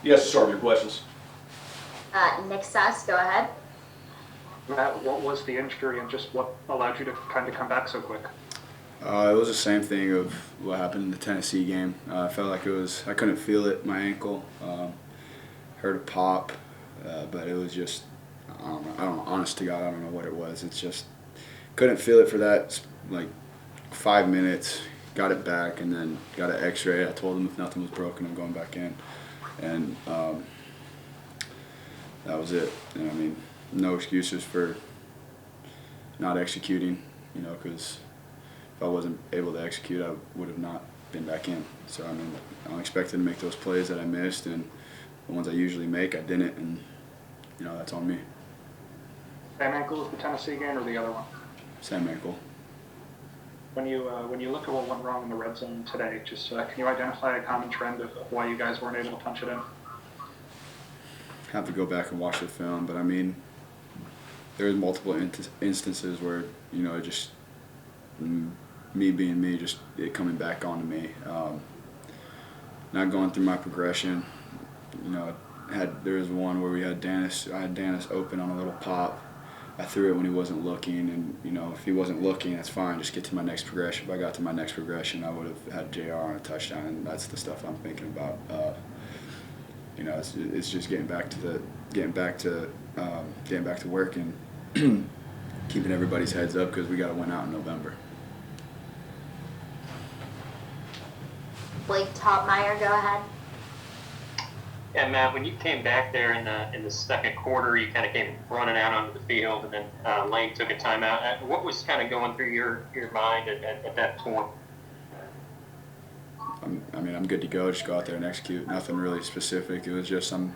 Yes, sir. Your questions. Nick Sass, go ahead. Matt, what was the injury and just what allowed you to kind of come back so quick? It was the same thing of what happened in the Tennessee game. I felt like I couldn't feel it, my ankle. Heard a pop, but it was just, honest to God, I don't know what it was. It's just, couldn't feel it for that, like, 5 minutes. Got it back and then got an x-ray. I told them if nothing was broken, I'm going back in. And that was it. And I mean, no excuses for not executing, because if I wasn't able to execute, I would have not been back in. So, I mean, I'm expected to make those plays that I missed, and the ones I usually make, I didn't, and, that's on me. Same ankle as the Tennessee game or the other one? Same ankle. When you look at what went wrong in the red zone today, just can you identify a common trend of why you guys weren't able to punch it in? Have to go back and watch the film, but I mean, there's multiple instances where, it just, me being me, just it coming back onto me. Not going through my progression. There was one where I had Dennis open on a little pop. I threw it when he wasn't looking, and if he wasn't looking, that's fine. Just get to my next progression. If I got to my next progression, I would have had JR on a touchdown, and that's the stuff I'm thinking about. It's just getting back to work and keeping everybody's heads up because we got to win out in November. Blake Topmeyer, go ahead. And Matt, when you came back there in the second quarter, you kind of came running out onto the field, and then Lane took a timeout. What was kind of going through your mind at that point? I'm good to go. Just go out there and execute. Nothing really specific. It was just I'm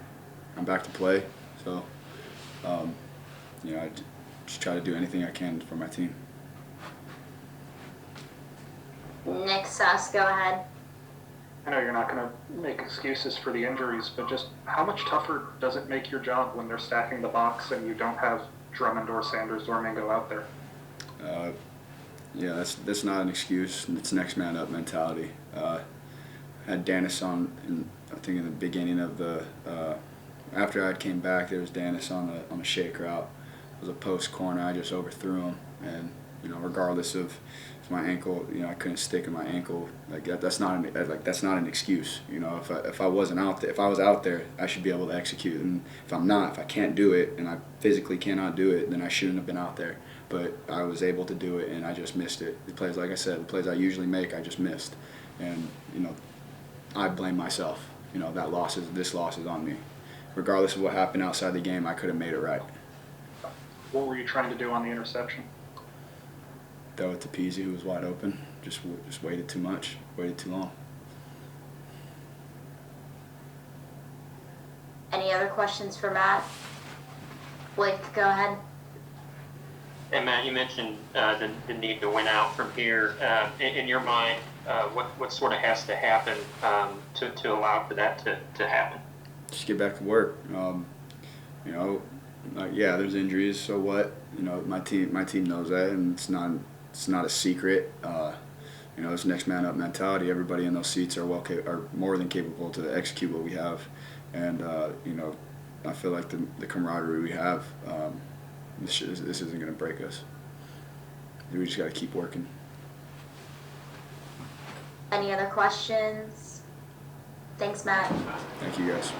back to play. So, I just try to do anything I can for my team. Nick Sass, go ahead. I know you're not going to make excuses for the injuries, but just how much tougher does it make your job when they're stacking the box and you don't have Drummond or Sanders or Mingo out there? Yeah, that's not an excuse. It's next man up mentality. Had Dennis on, I think in the beginning of the after I came back, there was Dennis on a shake route. It was a post corner. I just overthrew him, and regardless of if my ankle, I couldn't stick in my ankle. Like that's not an excuse. If I wasn't out there, if I was out there, I should be able to execute. And if I'm not, if I can't do it, and I physically cannot do it, then I shouldn't have been out there. But I was able to do it, and I just missed it. The plays, like I said, the plays I usually make, I just missed. And I blame myself. This loss is on me. Regardless of what happened outside the game, I could have made it right. What were you trying to do on the interception? Throw it to Peasy, who was wide open. Just waited too much. Waited too long. Any other questions for Matt? Blake, go ahead. And Matt, you mentioned the need to win out from here. In your mind, what sort of has to happen to allow for that to happen? Just get back to work. Yeah, there's injuries. So what? My team knows that, and it's not a secret. It's next man up mentality. Everybody in those seats are more than capable to execute what we have, and I feel like the camaraderie we have. This isn't going to break us. We just got to keep working. Any other questions? Thanks, Matt. Thank you, guys.